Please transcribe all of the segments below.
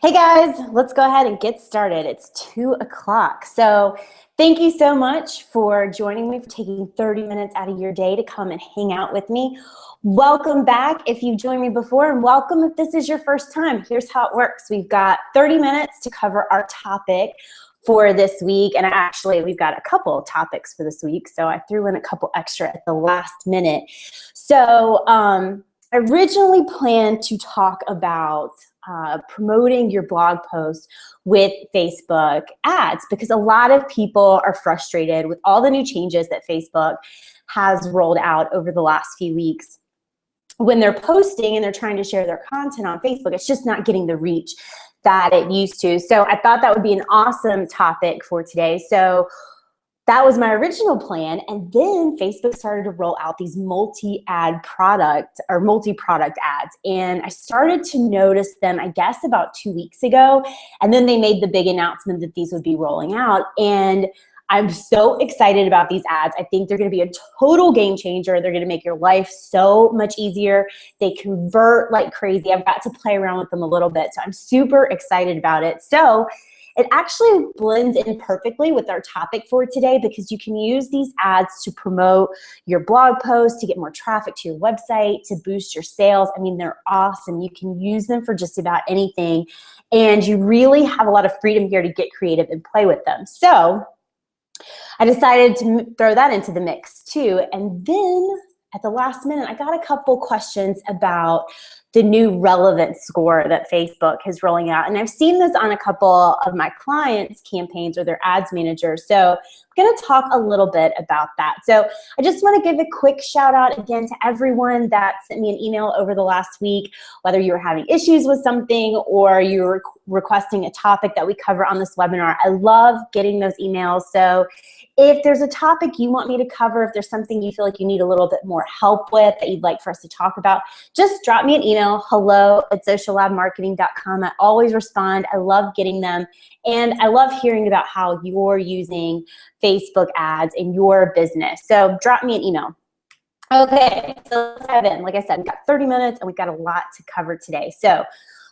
Hey guys, let's go ahead and get started. It's 2 o'clock. So thank you so much for joining me, for taking 30 minutes out of your day to come and hang out with me. Welcome back if you've joined me before, and welcome if this is your first time. Here's how it works. We've got 30 minutes to cover our topic for this week, and actually we've got a couple of topics for this week, so I threw in a couple extra at the last minute. So I originally planned to talk about promoting your blog post with Facebook ads, because a lot of people are frustrated with all the new changes that Facebook has rolled out over the last few weeks. When they're posting and they're trying to share their content on Facebook, it's just not getting the reach that it used to. So I thought that would be an awesome topic for today. So that was my original plan, and then Facebook started to roll out these multi-product ads, and I started to notice them, I guess, about 2 weeks ago, and then they made the big announcement that these would be rolling out, and I'm so excited about these ads. I think they're going to be a total game changer. They're going to make your life so much easier. They convert like crazy. I've got to play around with them a little bit, so I'm super excited about it. So it actually blends in perfectly with our topic for today, because you can use these ads to promote your blog post, to get more traffic to your website, to boost your sales. I mean, they're awesome. You can use them for just about anything, and you really have a lot of freedom here to get creative and play with them. So I decided to throw that into the mix too. And then at the last minute, I got a couple questions about the new relevance score that Facebook is rolling out. And I've seen this on a couple of my clients' campaigns or their ads managers. So I'm going to talk a little bit about that. So I just want to give a quick shout out again to everyone that sent me an email over the last week, whether you were having issues with something or you were requesting a topic that we cover on this webinar. I love getting those emails. So if there's a topic you want me to cover, if there's something you feel like you need a little bit more help with that you'd like for us to talk about, just drop me an email, hello@sociallabmarketing.com. I always respond. I love getting them. And I love hearing about how you're using Facebook ads in your business. So drop me an email. Okay, so let's dive in. Like I said, we've got 30 minutes and we've got a lot to cover today. So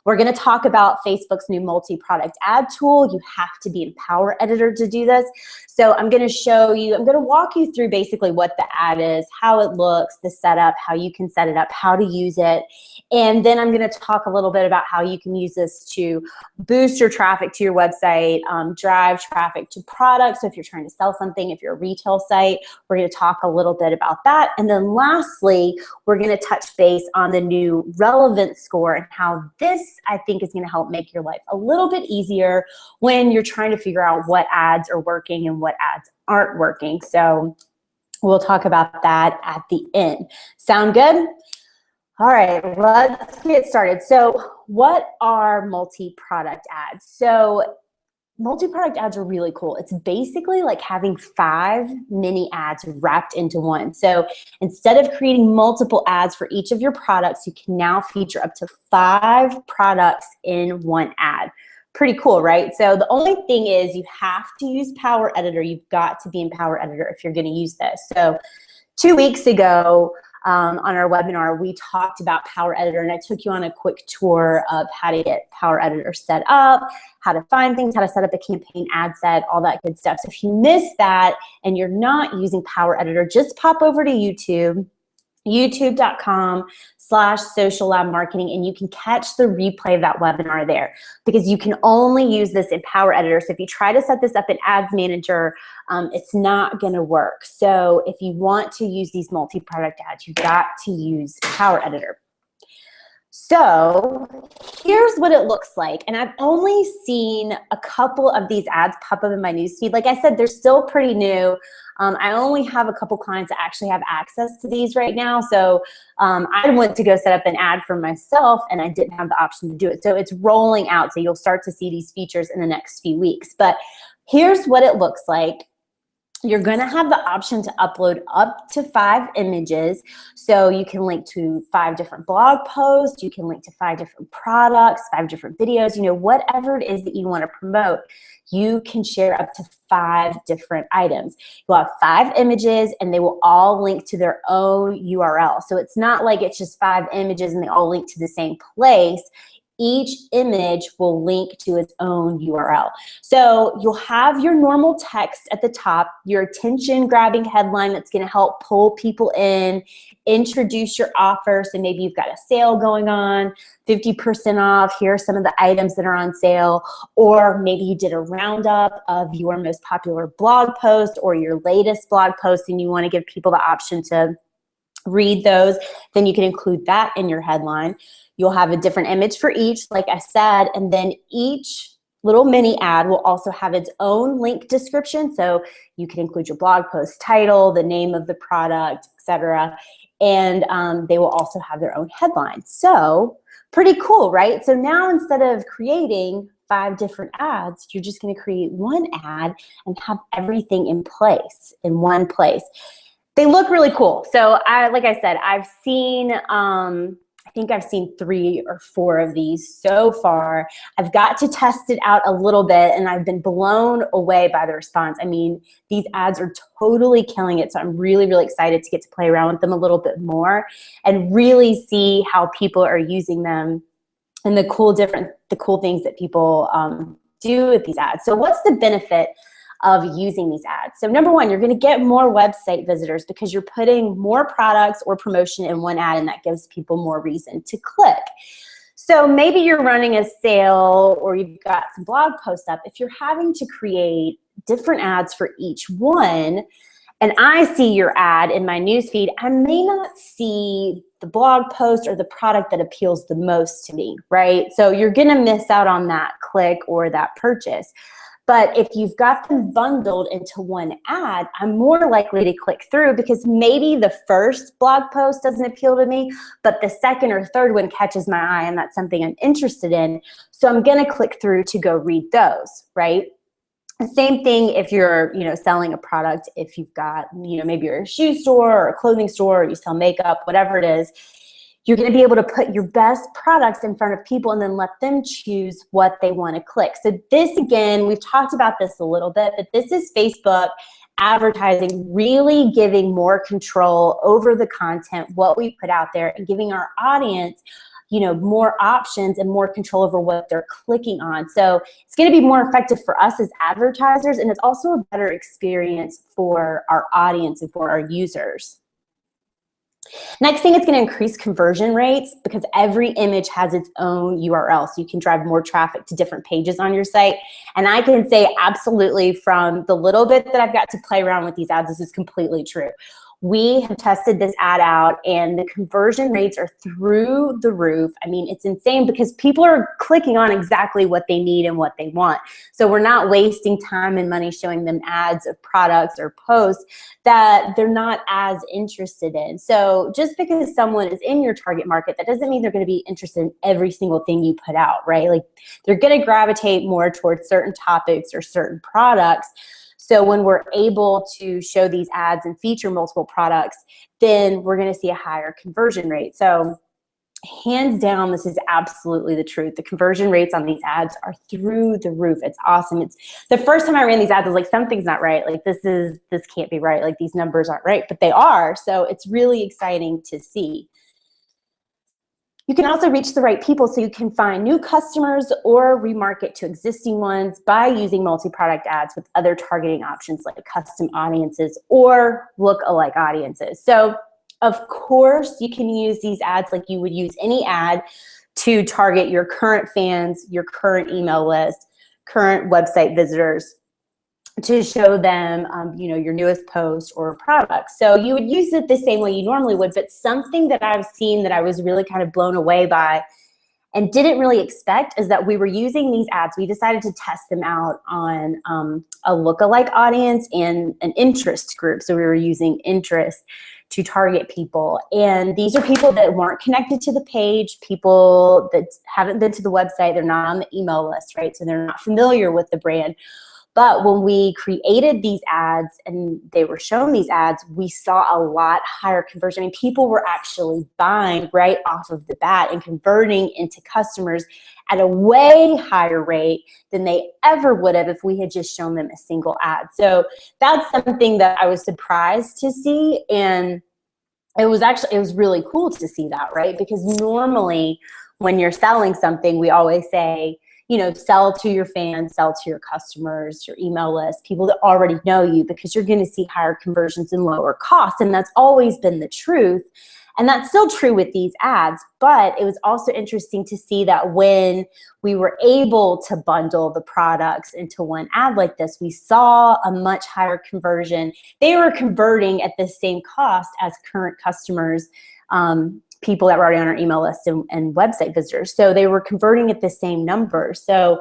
we're going to talk about Facebook's new multi-product ad tool. You have to be in Power Editor to do this. So I'm going to show you, I'm going to walk you through basically what the ad is, how it looks, the setup, how you can set it up, how to use it. And then I'm going to talk a little bit about how you can use this to boost your traffic to your website, drive traffic to products. So if you're trying to sell something, if you're a retail site, we're going to talk a little bit about that. And then lastly, we're going to touch base on the new relevance score and how this, I think, is going to help make your life a little bit easier when you're trying to figure out what ads are working and what ads aren't working. So we'll talk about that at the end. Sound good? All right, let's get started. So what are multi-product ads? So multi-product ads are really cool. It's basically like having 5 mini ads wrapped into one. So instead of creating multiple ads for each of your products, you can now feature up to 5 products in one ad. Pretty cool, right? So the only thing is you have to use Power Editor. You've got to be in Power Editor if you're going to use this. So 2 weeks ago, on our webinar, we talked about Power Editor, and I took you on a quick tour of how to get Power Editor set up, how to find things, how to set up a campaign ad set, all that good stuff. So if you missed that and you're not using Power Editor, just pop over to YouTube, youtube.com/sociallabmarketing, and you can catch the replay of that webinar there, because you can only use this in Power Editor. So if you try to set this up in Ads Manager, it's not going to work. So if you want to use these multi-product ads, you've got to use Power Editor. So here's what it looks like. And I've only seen a couple of these ads pop up in my newsfeed. Like I said, they're still pretty new. I only have a couple clients that actually have access to these right now. So I went to go set up an ad for myself, and I didn't have the option to do it. So it's rolling out. So you'll start to see these features in the next few weeks. But here's what it looks like. You're going to have the option to upload up to 5 images. So you can link to 5 different blog posts. You can link to 5 different products, 5 different videos, you know, whatever it is that you want to promote. You can share up to 5 different items. You'll have 5 images, and they will all link to their own URL. So it's not like it's just 5 images and they all link to the same place. each image will link to its own URL. So you'll have your normal text at the top, your attention grabbing headline that's going to help pull people in, introduce your offer. So maybe you've got a sale going on, 50% off, here are some of the items that are on sale, or maybe you did a roundup of your most popular blog post or your latest blog post and you want to give people the option to read those, then you can include that in your headline. You'll have a different image for each, like I said, and then each little mini ad will also have its own link description. So you can include your blog post title, the name of the product, etc. And they will also have their own headline. So pretty cool, right? So now instead of creating 5 different ads, you're just going to create one ad and have everything in place, in one place. They look really cool. So like I said, I've seen, I think I've seen 3 or 4 of these so far. I've got to test it out a little bit and I've been blown away by the response. I mean, these ads are totally killing it. So I'm really, really excited to get to play around with them a little bit more and really see how people are using them and the cool things that people do with these ads. So what's the benefit of using these ads? So number one, you're going to get more website visitors because you're putting more products or promotion in one ad, and that gives people more reason to click. So maybe you're running a sale or you've got some blog posts up. If you're having to create different ads for each one, and I see your ad in my newsfeed, I may not see the blog post or the product that appeals the most to me, right? So you're going to miss out on that click or that purchase. But if you've got them bundled into one ad, I'm more likely to click through because maybe the first blog post doesn't appeal to me, but the second or third one catches my eye and that's something I'm interested in. So I'm going to click through to go read those, right? The same thing if you're, selling a product. If you've got, maybe you're a shoe store or a clothing store or you sell makeup, whatever it is, you're going to be able to put your best products in front of people and then let them choose what they want to click. So this, again, we've talked about this a little bit, but this is Facebook advertising really giving more control over the content, what we put out there, and giving our audience more options and more control over what they're clicking on. So it's going to be more effective for us as advertisers, and it's also a better experience for our audience and for our users. Next thing, it's going to increase conversion rates because every image has its own URL, so you can drive more traffic to different pages on your site. And I can say absolutely from the little bit that I've got to play around with these ads, this is completely true. We have tested this ad out and the conversion rates are through the roof. I mean, it's insane because people are clicking on exactly what they need and what they want. So we're not wasting time and money showing them ads of products or posts that they're not as interested in. So just because someone is in your target market, that doesn't mean they're going to be interested in every single thing you put out, right? Like they're going to gravitate more towards certain topics or certain products. So when we're able to show these ads and feature multiple products, then we're going to see a higher conversion rate. So hands down, this is absolutely the truth. The conversion rates on these ads are through the roof. It's awesome. It's the first time I ran these ads, I was like, something's not right. Like this can't be right. Like these numbers aren't right, but they are. So it's really exciting to see. You can also reach the right people so you can find new customers or remarket to existing ones by using multi-product ads with other targeting options like custom audiences or lookalike audiences. So of course you can use these ads like you would use any ad to target your current fans, your current email list, current website visitors, to show them, your newest post or product. So you would use it the same way you normally would, but something that I've seen that I was really kind of blown away by and didn't really expect is that we were using these ads. We decided to test them out on a lookalike audience and an interest group. So we were using interest to target people. And these are people that weren't connected to the page, people that haven't been to the website, they're not on the email list, right? So they're not familiar with the brand. But when we created these ads and they were shown these ads, we saw a lot higher conversion. I mean, people were actually buying right off of the bat and converting into customers at a way higher rate than they ever would have if we had just shown them a single ad. So that's something that I was surprised to see, and it was really cool to see that, right? Because normally when you're selling something, we always say, you know, sell to your fans, sell to your customers, your email list, people that already know you, because you're going to see higher conversions and lower costs. And that's always been the truth. And that's still true with these ads. But it was also interesting to see that when we were able to bundle the products into one ad like this, we saw a much higher conversion. They were converting at the same cost as current customers, people that were already on our email list and website visitors. So they were converting at the same number. So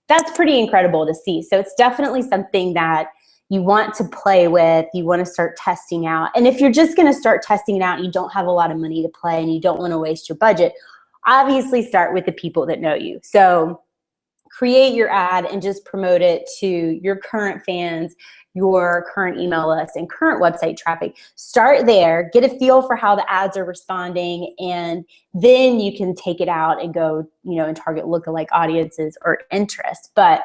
that's pretty incredible to see. So it's definitely something that you want to play with, you want to start testing out. And if you're just going to start testing it out and you don't have a lot of money to play and you don't want to waste your budget, obviously start with the people that know you. So create your ad and just promote it to your current fans, your current email list, and current website traffic. Start there, get a feel for how the ads are responding, and then you can take it out and go, you know, and target lookalike audiences or interests. But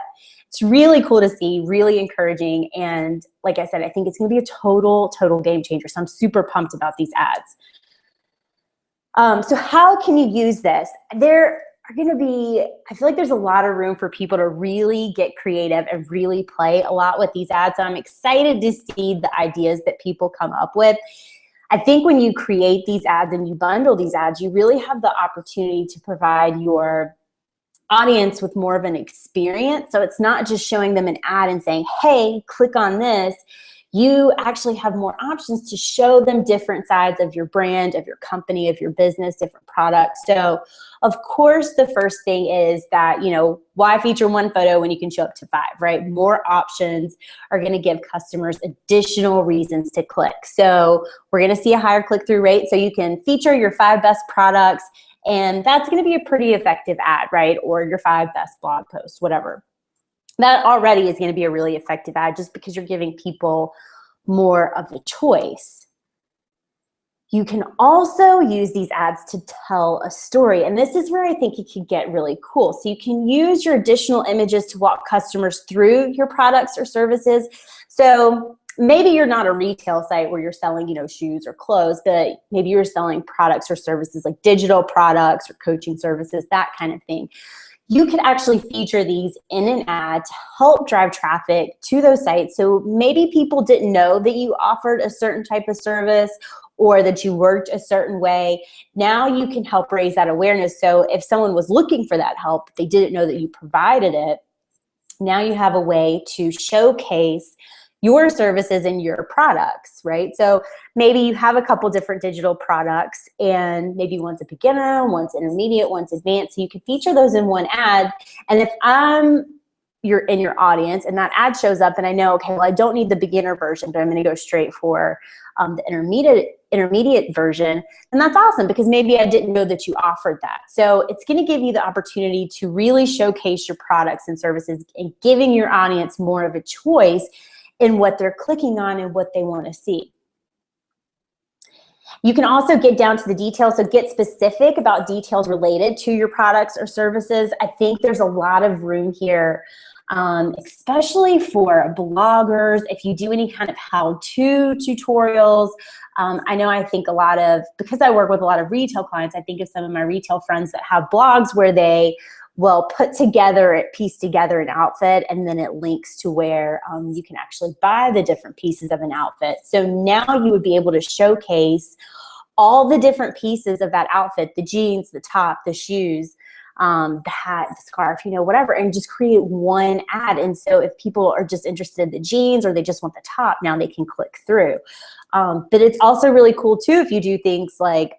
it's really cool to see, really encouraging, and like I said, I think it's gonna be a total game changer. So I'm super pumped about these ads. So how can you use this? There are gonna be, I feel like there's a lot of room for people to really get creative and really play a lot with these ads. So I'm excited to see the ideas that people come up with. I think when you create these ads and you bundle these ads, you really have the opportunity to provide your audience with more of an experience. So it's not just showing them an ad and saying, hey, click on this. You actually have more options to show them different sides of your brand, of your company, of your business, different products. So of course, the first thing is that, you know, why feature one photo when you can show up to 5, right? More options are going to give customers additional reasons to click. So we're going to see a higher click-through rate. So you can feature your 5 best products, and that's going to be a pretty effective ad, right? Or your 5 best blog posts, whatever. That already is going to be a really effective ad just because you're giving people more of a choice. You can also use these ads to tell a story. And this is where I think it could get really cool. So you can use your additional images to walk customers through your products or services. So maybe you're not a retail site where you're selling, you know, shoes or clothes, but maybe you're selling products or services like digital products or coaching services, that kind of thing. You could actually feature these in an ad to help drive traffic to those sites. So maybe people didn't know that you offered a certain type of service or that you worked a certain way. Now you can help raise that awareness. So if someone was looking for that help, they didn't know that you provided it, now you have a way to showcase your services and your products, right? So maybe you have a couple different digital products, and maybe one's a beginner, one's intermediate, one's advanced. So you could feature those in one ad. And if you're in your audience and that ad shows up and I know, okay, well, I don't need the beginner version, but I'm gonna go straight for the intermediate version, and that's awesome because maybe I didn't know that you offered that. So it's gonna give you the opportunity to really showcase your products and services and giving your audience more of a choice in what they're clicking on and what they want to see. You can also get down to the details, so get specific about details related to your products or services. I think there's a lot of room here, especially for bloggers, if you do any kind of how-to tutorials. I think a lot of, because I work with a lot of retail clients, I think of some of my retail friends that have blogs where they will piece together an outfit, and then it links to where you can actually buy the different pieces of an outfit. So now you would be able to showcase all the different pieces of that outfit, the jeans, the top, the shoes, the hat, the scarf, you know, whatever, and just create one ad. And so if people are just interested in the jeans or they just want the top, now they can click through. But it's also really cool too if you do things like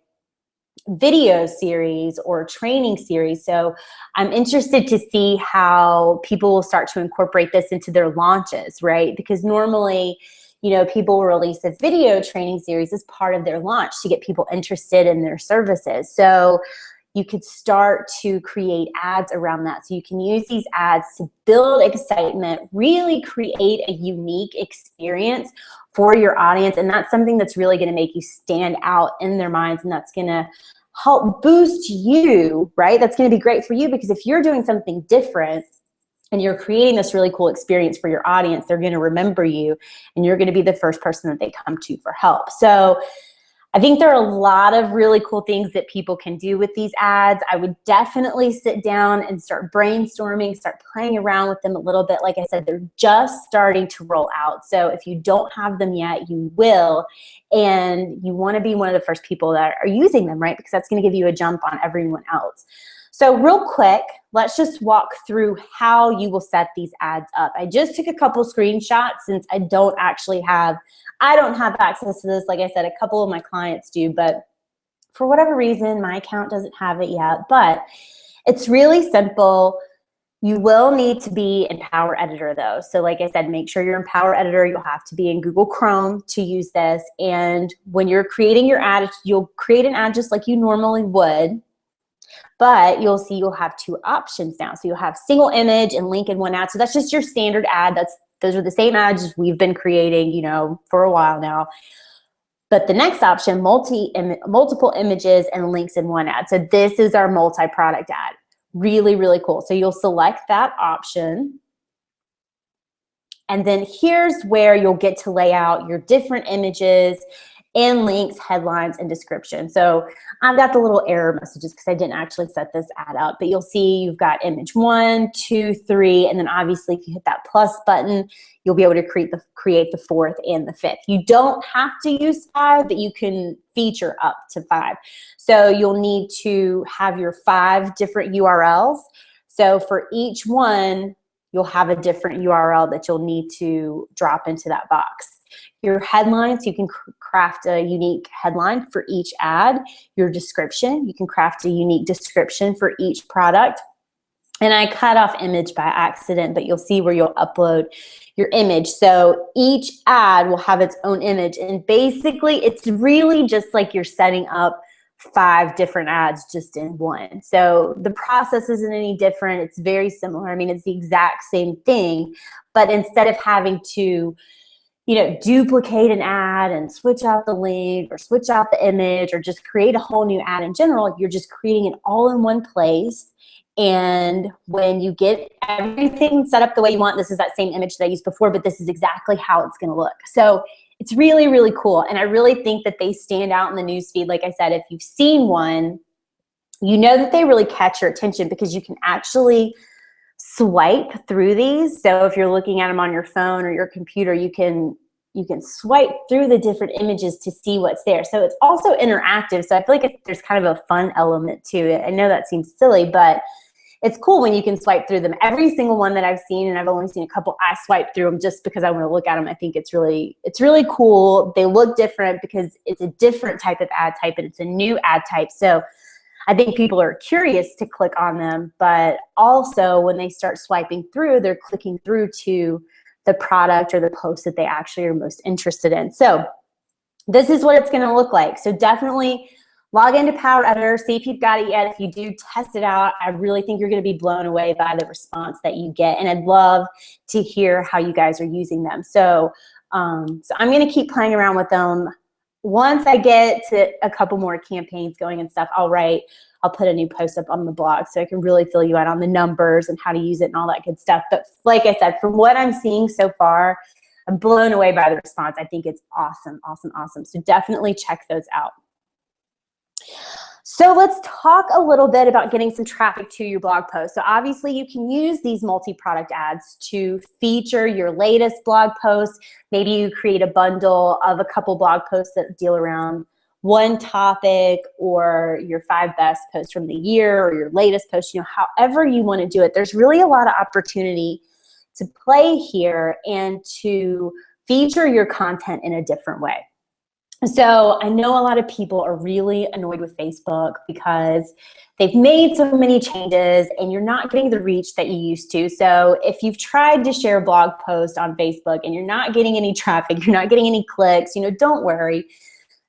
video series or training series. So I'm interested to see how people will start to incorporate this into their launches, right? Because normally, you know, people will release a video training series as part of their launch to get people interested in their services. So you could start to create ads around that. So you can use these ads to build excitement, really create a unique experience for your audience. And that's something that's really going to make you stand out in their minds, and that's going to help boost you, right? That's going to be great for you, because if you're doing something different and you're creating this really cool experience for your audience, they're going to remember you, and you're going to be the first person that they come to for help. So I think there are a lot of really cool things that people can do with these ads. I would definitely sit down and start brainstorming, start playing around with them a little bit. Like I said, they're just starting to roll out. So if you don't have them yet, you will. And you want to be one of the first people that are using them, right? Because that's going to give you a jump on everyone else. So real quick, let's just walk through how you will set these ads up. I just took a couple screenshots since I don't have access to this. Like I said, a couple of my clients do, but for whatever reason, my account doesn't have it yet. But it's really simple. You will need to be in Power Editor though. So like I said, make sure you're in Power Editor. You'll have to be in Google Chrome to use this. And when you're creating your ad, you'll create an ad just like you normally would. But you'll see you'll have two options now. So you'll have single image and link in one ad. So that's just your standard ad. Those are the same ads we've been creating, you know, for a while now. But the next option, multiple images and links in one ad. So this is our multi-product ad. Really, really cool. So you'll select that option. And then here's where you'll get to lay out your different images and links, headlines, and description. So I've got the little error messages because I didn't actually set this ad up, but you'll see you've got image 1, 2, 3, and then obviously if you hit that plus button, you'll be able to create the 4th and the 5th. You don't have to use 5, but you can feature up to 5. So you'll need to have your 5 different URLs. So for each one, you'll have a different URL that you'll need to drop into that box. Your headlines, you can craft a unique headline for each ad. Your description, you can craft a unique description for each product. And I cut off image by accident, but you'll see where you'll upload your image. So each ad will have its own image. And basically, it's really just like you're setting up 5 different ads just in one. So the process isn't any different. It's very similar. I mean, it's the exact same thing. But instead of having to duplicate an ad and switch out the link or switch out the image or just create a whole new ad in general, you're just creating it all in one place. And when you get everything set up the way you want, this is that same image that I used before, but this is exactly how it's going to look. So it's really, really cool. And I really think that they stand out in the newsfeed. Like I said, if you've seen one, you know that they really catch your attention because you can actually swipe through these. So if you're looking at them on your phone or your computer, you can swipe through the different images to see what's there. So it's also interactive. So I feel like there's kind of a fun element to it. I know that seems silly, but it's cool when you can swipe through them. Every single one that I've seen, and I've only seen a couple, I swipe through them just because I want to look at them. I think it's really cool. They look different because it's a different type of ad type and it's a new ad type. So I think people are curious to click on them, but also when they start swiping through, they're clicking through to the product or the post that they actually are most interested in. So this is what it's going to look like. So definitely log into Power Editor, see if you've got it yet. If you do, test it out. I really think you're going to be blown away by the response that you get, and I'd love to hear how you guys are using them. So I'm going to keep playing around with them. Once I get to a couple more campaigns going and stuff, I'll put a new post up on the blog so I can really fill you out on the numbers and how to use it and all that good stuff. But like I said, from what I'm seeing so far, I'm blown away by the response. I think it's awesome, awesome, awesome. So definitely check those out. So let's talk a little bit about getting some traffic to your blog post. So obviously you can use these multi-product ads to feature your latest blog posts. Maybe you create a bundle of a couple blog posts that deal around one topic, or your 5 best posts from the year, or your latest post, however you want to do it. There's really a lot of opportunity to play here and to feature your content in a different way. So I know a lot of people are really annoyed with Facebook because they've made so many changes and you're not getting the reach that you used to. So if you've tried to share a blog post on Facebook and you're not getting any traffic, you're not getting any clicks, don't worry.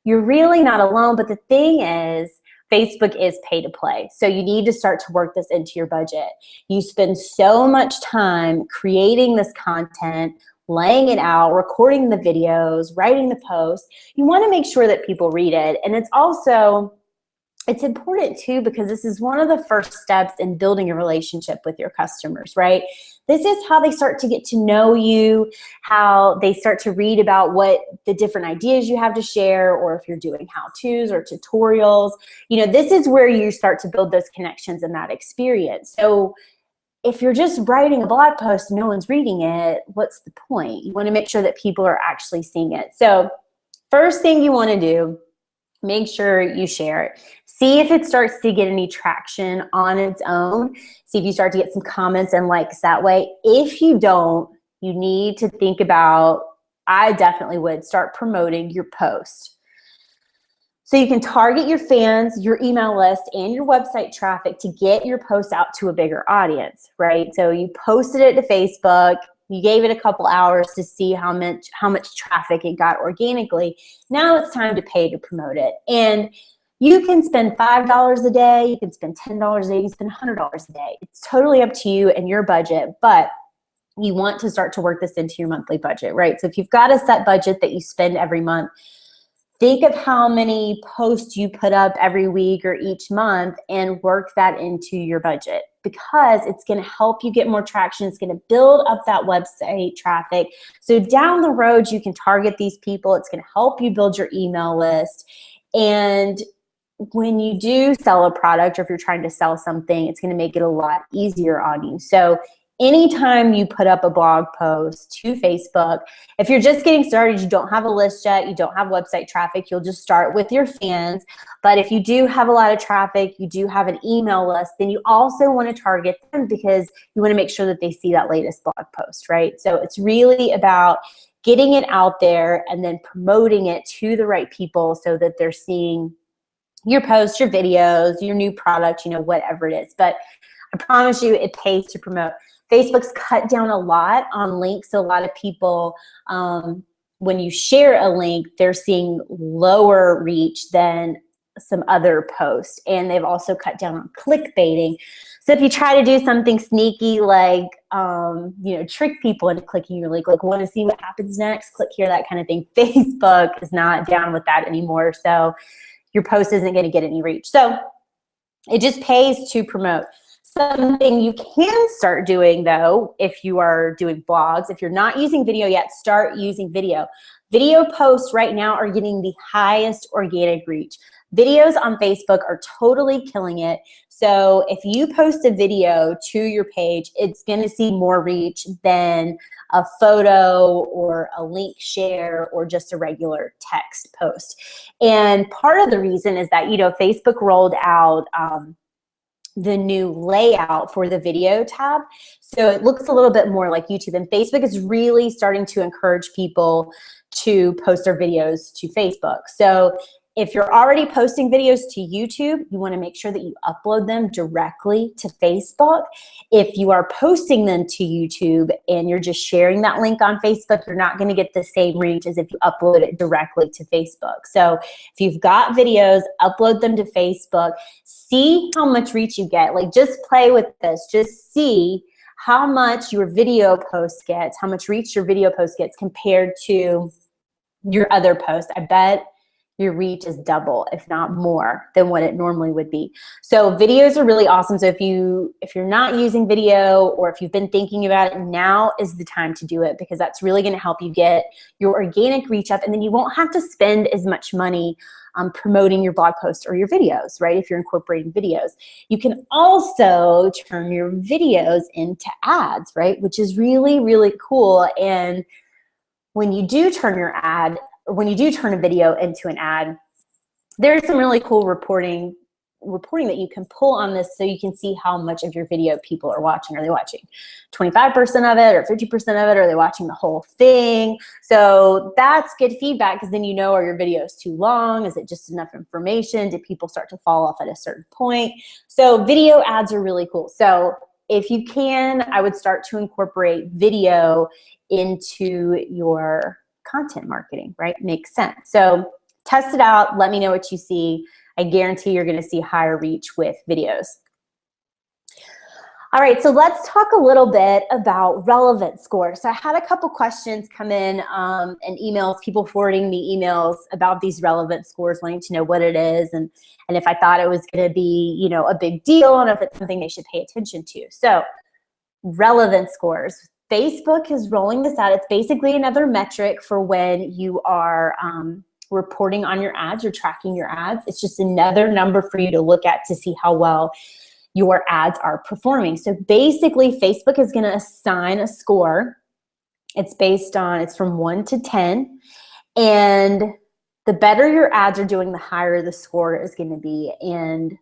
You're really not alone, but the thing is, Facebook is pay to play. So you need to start to work this into your budget. You spend so much time creating this content, laying it out, recording the videos, writing the posts. You want to make sure that people read it. And it's important too, because this is one of the first steps in building a relationship with your customers, right? this is how they start to get to know you, how they start to read about what the different ideas you have to share, or if you're doing how-tos or tutorials. You know, this is where you start to build those connections and that experience. So if you're just writing a blog post and no one's reading it, what's the point? You want to make sure that people are actually seeing it. So first thing you want to do, make sure you share it. See if it starts to get any traction on its own. See if you start to get some comments and likes that way. If you don't, you need to think about, I definitely would start promoting your post. So you can target your fans, your email list, and your website traffic to get your post out to a bigger audience, right? So you posted it to Facebook, you gave it a couple hours to see how much traffic it got organically. Now it's time to pay to promote it. And you can spend $5 a day, you can spend $10 a day, you can spend $100 a day. It's totally up to you and your budget, but you want to start to work this into your monthly budget, right? So if you've got a set budget that you spend every month, think of how many posts you put up every week or each month and work that into your budget, because it's going to help you get more traction. It's going to build up that website traffic. So down the road, you can target these people. It's going to help you build your email list. And when you do sell a product, or if you're trying to sell something, it's going to make it a lot easier on you. So anytime you put up a blog post to Facebook, if you're just getting started, you don't have a list yet, you don't have website traffic, you'll just start with your fans. But if you do have a lot of traffic, you do have an email list, then you also want to target them, because you want to make sure that they see that latest blog post, right? So it's really about getting it out there and then promoting it to the right people so that they're seeing your posts, your videos, your new product, you know, whatever it is. But I promise you, it pays to promote. Facebook's cut down a lot on links. So a lot of people, when you share a link, they're seeing lower reach than some other posts. And they've also cut down on clickbaiting. So if you try to do something sneaky, like, you know, trick people into clicking your link, like want to see what happens next, click here, that kind of thing, Facebook is not down with that anymore. So your post isn't going to get any reach. So it just pays to promote. Something you can start doing, though, if you are doing blogs, if you're not using video yet, start using video. Video posts right now are getting the highest organic reach. Videos on Facebook are totally killing it. So if you post a video to your page, it's going to see more reach than a photo or a link share or just a regular text post. And part of the reason is that, you know, Facebook rolled out the new layout for the video tab. So it looks a little bit more like YouTube, and Facebook is really starting to encourage people to post their videos to Facebook. So if you're already posting videos to YouTube, you want to make sure that you upload them directly to Facebook. If you are posting them to YouTube and you're just sharing that link on Facebook, you're not going to get the same reach as if you upload it directly to Facebook. So if you've got videos, upload them to Facebook. See how much reach you get. Like, just play with this. Just see how much your video post gets, how much reach your video post gets compared to your other posts. I bet your reach is double, if not more, than what it normally would be. So videos are really awesome. So if you're not using video, or if you've been thinking about it, now is the time to do it, because that's really going to help you get your organic reach up, and then you won't have to spend as much money promoting your blog posts or your videos, right? If you're incorporating videos. You can also turn your videos into ads, right? Which is really, really cool. And when you do turn a video into an ad, there's some really cool reporting that you can pull on this, so you can see how much of your video people are watching. Are they watching 25% of it or 50% of it? Or are they watching the whole thing? So that's good feedback, because then you know, are your videos too long? Is it just enough information? Did people start to fall off at a certain point? So video ads are really cool. So if you can, I would start to incorporate video into your content marketing, right? Makes sense. So test it out. Let me know what you see. I guarantee you're going to see higher reach with videos. All right, so let's talk a little bit about relevance scores. So I had a couple questions come in and emails, people forwarding me emails about these relevance scores, wanting to know what it is, and if I thought it was going to be, you know, a big deal, and if it's something they should pay attention to. So relevance scores. Facebook is rolling this out. It's basically another metric for when you are reporting on your ads or tracking your ads. It's just another number for you to look at to see how well your ads are performing. So basically, Facebook is going to assign a score. It's from 1 to 10. And the better your ads are doing, the higher the score is going to be. And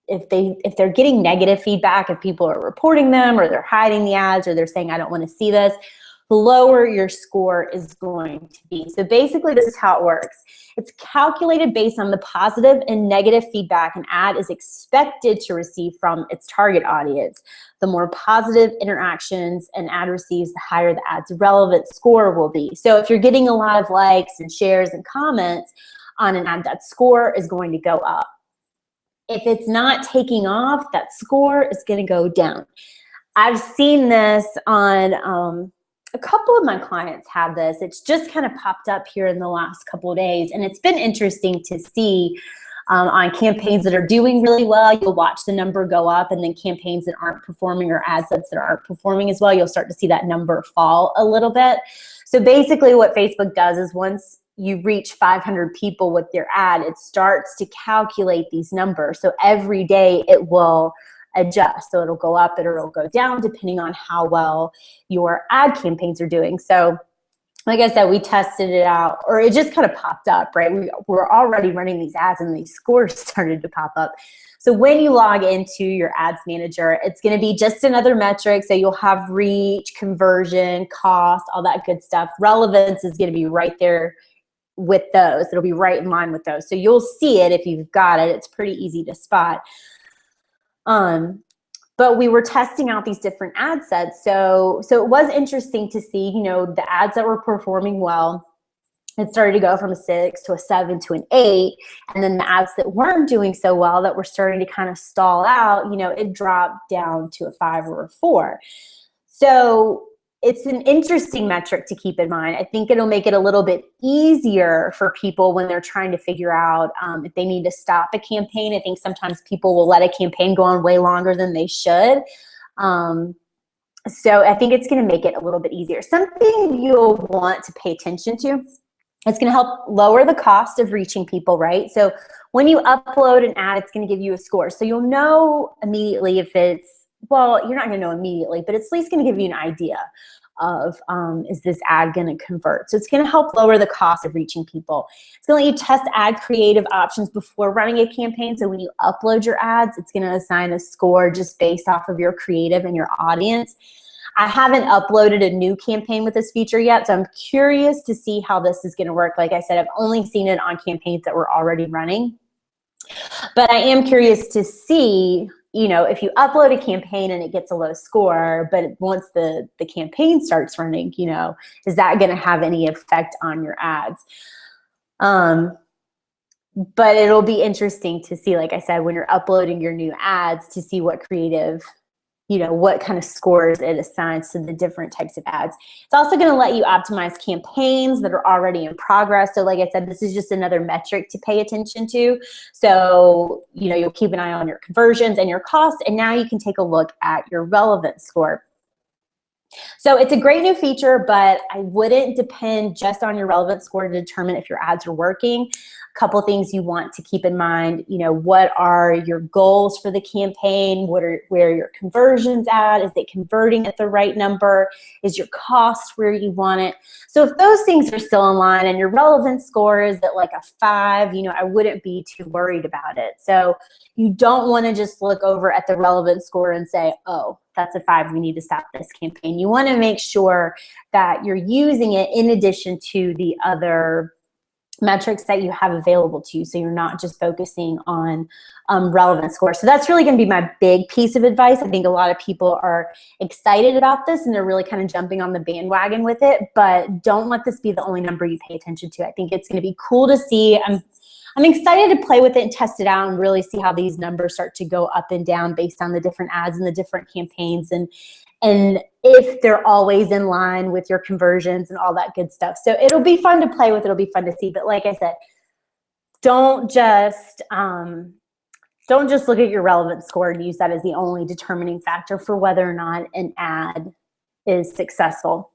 if they're getting negative feedback, if people are reporting them or they're hiding the ads or they're saying, I don't want to see this, the lower your score is going to be. So basically, this is how it works. It's calculated based on the positive and negative feedback an ad is expected to receive from its target audience. The more positive interactions an ad receives, the higher the ad's relevant score will be. So if you're getting a lot of likes and shares and comments on an ad, that score is going to go up. If it's not taking off, that score is going to go down. I've seen this on a couple of my clients have this. It's just kind of popped up here in the last couple of days, and it's been interesting to see on campaigns that are doing really well, you'll watch the number go up, and then campaigns that aren't performing or ad sets that aren't performing as well, you'll start to see that number fall a little bit. So basically what Facebook does is once you reach 500 people with your ad, it starts to calculate these numbers. So every day it will adjust. So it'll go up and it'll go down depending on how well your ad campaigns are doing. So like I said, we tested it out, or it just kind of popped up, right? We're already running these ads and these scores started to pop up. So when you log into your ads manager, it's going to be just another metric. So you'll have reach, conversion, cost, all that good stuff. Relevance is going to be right there with those. It'll be right in line with those. So you'll see it if you've got it. It's pretty easy to spot. But we were testing out these different ad sets. So it was interesting to see, you know, the ads that were performing well, it started to go from a 6 to a 7 to an 8. And then the ads that weren't doing so well, that were starting to kind of stall out, you know, it dropped down to a 5 or a 4. So it's an interesting metric to keep in mind. I think it'll make it a little bit easier for people when they're trying to figure out if they need to stop a campaign. I think sometimes people will let a campaign go on way longer than they should. So I think it's going to make it a little bit easier. Something you'll want to pay attention to, it's going to help lower the cost of reaching people, right? So when you upload an ad, it's going to give you a score. So you'll know immediately if it's, well, you're not going to know immediately, but it's at least going to give you an idea of is this ad going to convert? So it's going to help lower the cost of reaching people. It's going to let you test ad creative options before running a campaign. So when you upload your ads, it's going to assign a score just based off of your creative and your audience. I haven't uploaded a new campaign with this feature yet, so I'm curious to see how this is going to work. Like I said, I've only seen it on campaigns that were already running. But I am curious to see, you know, if you upload a campaign and it gets a low score, but once the campaign starts running, you know, is that going to have any effect on your ads? But it'll be interesting to see, like I said, when you're uploading your new ads, to see what creative, you know, what kind of scores it assigns to the different types of ads. It's also going to let you optimize campaigns that are already in progress. So like I said, this is just another metric to pay attention to. So, you know, you'll keep an eye on your conversions and your costs, and now you can take a look at your relevance score. So it's a great new feature, but I wouldn't depend just on your relevance score to determine if your ads are working. A couple things you want to keep in mind, you know, what are your goals for the campaign? Where are your conversions at? Is it converting at the right number? Is your cost where you want it? So if those things are still in line and your relevance score is at like a 5, you know, I wouldn't be too worried about it. So you don't want to just look over at the relevance score and say, oh, that's a 5, we need to stop this campaign. You want to make sure that you're using it in addition to the other metrics that you have available to you, so you're not just focusing on relevance score. So that's really going to be my big piece of advice. I think a lot of people are excited about this and they're really kind of jumping on the bandwagon with it, but don't let this be the only number you pay attention to. I think it's going to be cool to see. I'm excited to play with it and test it out and really see how these numbers start to go up and down based on the different ads and the different campaigns, and if they're always in line with your conversions and all that good stuff. So it'll be fun to play with, it'll be fun to see. But like I said, don't just don't just look at your relevance score and use that as the only determining factor for whether or not an ad is successful.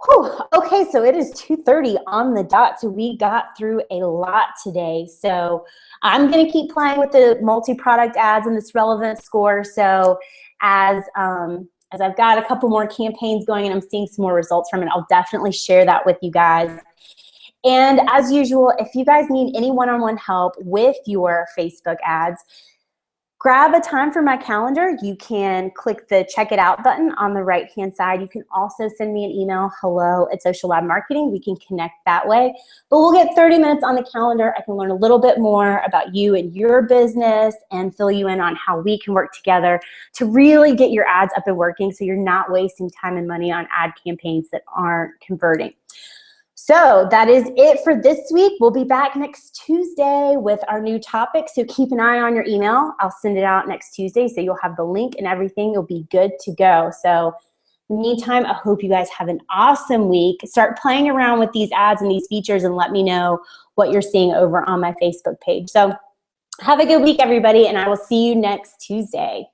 Whew. Okay, so it is 2:30 on the dot, so we got through a lot today. So I'm going to keep playing with the multi-product ads and this relevance score. So as I've got a couple more campaigns going and I'm seeing some more results from it, I'll definitely share that with you guys. And as usual, if you guys need any one-on-one help with your Facebook ads, grab a time from my calendar. You can click the check it out button on the right-hand side. You can also send me an email, hello@sociallabmarketing. We can connect that way. But we'll get 30 minutes on the calendar. I can learn a little bit more about you and your business and fill you in on how we can work together to really get your ads up and working so you're not wasting time and money on ad campaigns that aren't converting. So that is it for this week. We'll be back next Tuesday with our new topic. So keep an eye on your email. I'll send it out next Tuesday so you'll have the link and everything. You'll be good to go. So in the meantime, I hope you guys have an awesome week. Start playing around with these ads and these features and let me know what you're seeing over on my Facebook page. So have a good week, everybody, and I will see you next Tuesday.